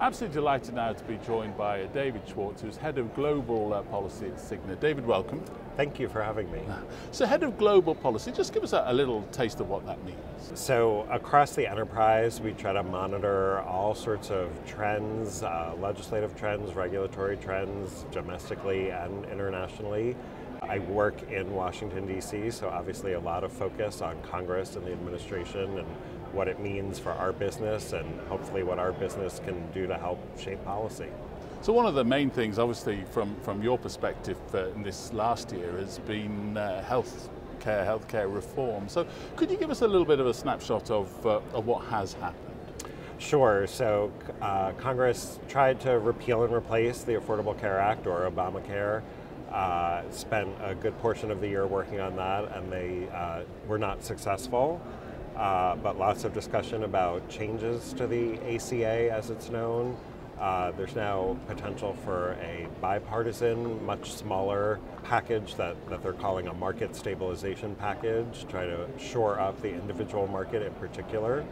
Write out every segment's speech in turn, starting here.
Absolutely delighted now to be joined by David Schwartz, who's Head of Global Policy at Cigna. David, welcome. Thank you for having me. So Head of Global Policy, just give us a little taste of what that means. So across the enterprise, we try to monitor all sorts of trends, legislative trends, regulatory trends, domestically and internationally. I work in Washington, D.C., so obviously a lot of focus on Congress and the administration and what it means for our business and hopefully what our business can do to help shape policy. So one of the main things, obviously, from your perspective in this last year has been healthcare reform. So could you give us a little bit of a snapshot of what has happened? Sure. So Congress tried to repeal and replace the Affordable Care Act, or Obamacare. Spent a good portion of the year working on that, and they were not successful. But lots of discussion about changes to the ACA as it's known. There's now potential for a bipartisan, much smaller package that they're calling a market stabilization package, try to shore up the individual market in particular.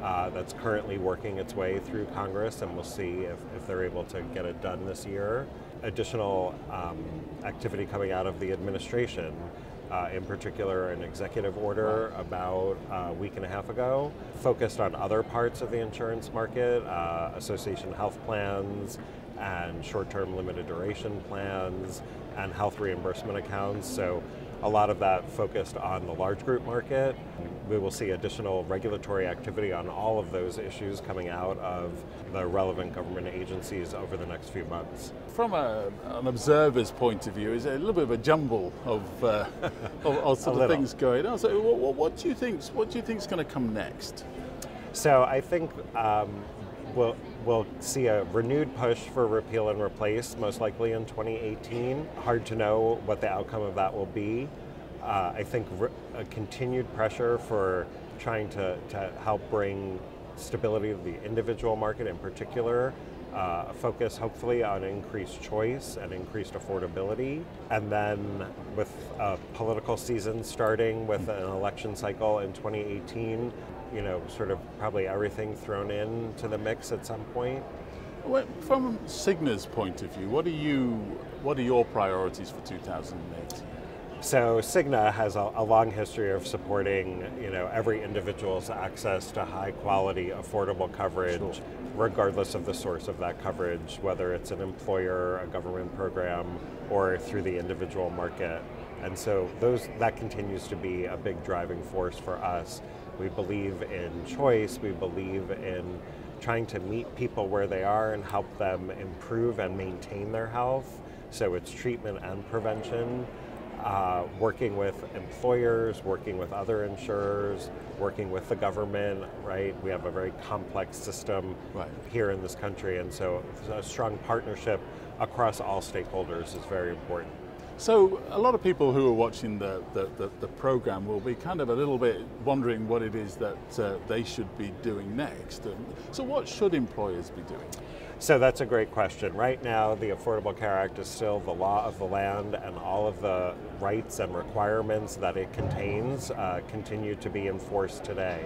That's currently working its way through Congress, and we'll see if they're able to get it done this year. Additional activity coming out of the administration, in particular an executive order about a week and a half ago, focused on other parts of the insurance market, association health plans and short-term limited duration plans and health reimbursement accounts. So a lot of that focused on the large group market. We will see additional regulatory activity on all of those issues coming out of the relevant government agencies over the next few months. From an observer's point of view, is it a little bit of a jumble of sort of things going on? So what do you think is going to come next? So I think we'll see a renewed push for repeal and replace, most likely in 2018. Hard to know what the outcome of that will be. I think a continued pressure for trying to help bring stability to the individual market in particular, focus hopefully on increased choice and increased affordability. And then with a political season starting with an election cycle in 2018, sort of probably everything thrown into the mix at some point. Well, from Cigna's point of view, what are your priorities for 2018? So Cigna has a long history of supporting, every individual's access to high quality, affordable coverage, sure, regardless of the source of that coverage, whether it's an employer, a government program, or through the individual market. And so that continues to be a big driving force for us. We believe in choice, we believe in trying to meet people where they are and help them improve and maintain their health. So it's treatment and prevention. Working with employers, working with other insurers, working with the government, right? We have a very complex system here in this country, and so a strong partnership across all stakeholders is very important. So a lot of people who are watching the program will be kind of a little bit wondering what it is that they should be doing next. So what should employers be doing? So that's a great question. Right now, the Affordable Care Act is still the law of the land, and all of the rights and requirements that it contains continue to be enforced today.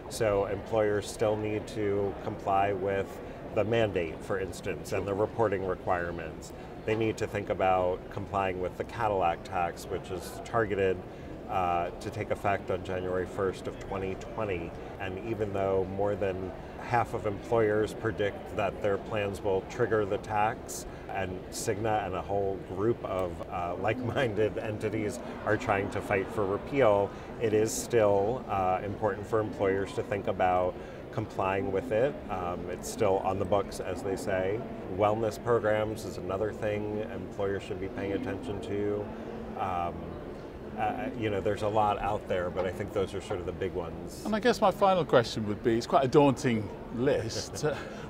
So employers still need to comply with the mandate, for instance, and the reporting requirements. They need to think about complying with the Cadillac tax, which is targeted to take effect on January 1st of 2020. And even though more than half of employers predict that their plans will trigger the tax, and Cigna and a whole group of like-minded entities are trying to fight for repeal, it is still important for employers to think about complying with it. It's still on the books, as they say. Wellness programs is another thing employers should be paying attention to. There's a lot out there, but I think those are sort of the big ones. And I guess my final question would be, it's quite a daunting list.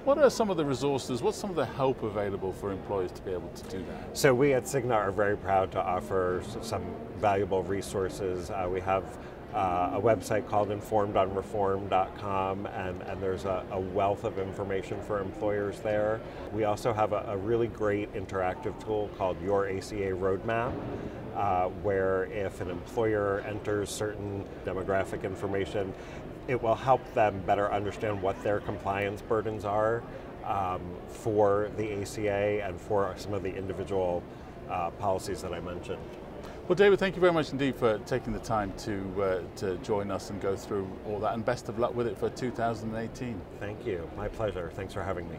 What are some of the resources, what's some of the help available for employers to be able to do that? So we at Cigna are very proud to offer some valuable resources. We have a website called informedonreform.com, and there's a wealth of information for employers there. We also have a really great interactive tool called Your ACA Roadmap, where if an employer enters certain demographic information, it will help them better understand what their compliance burdens are. for the ACA and for some of the individual policies that I mentioned. Well, David, thank you very much indeed for taking the time to join us and go through all that, and best of luck with it for 2018. Thank you. My pleasure. Thanks for having me.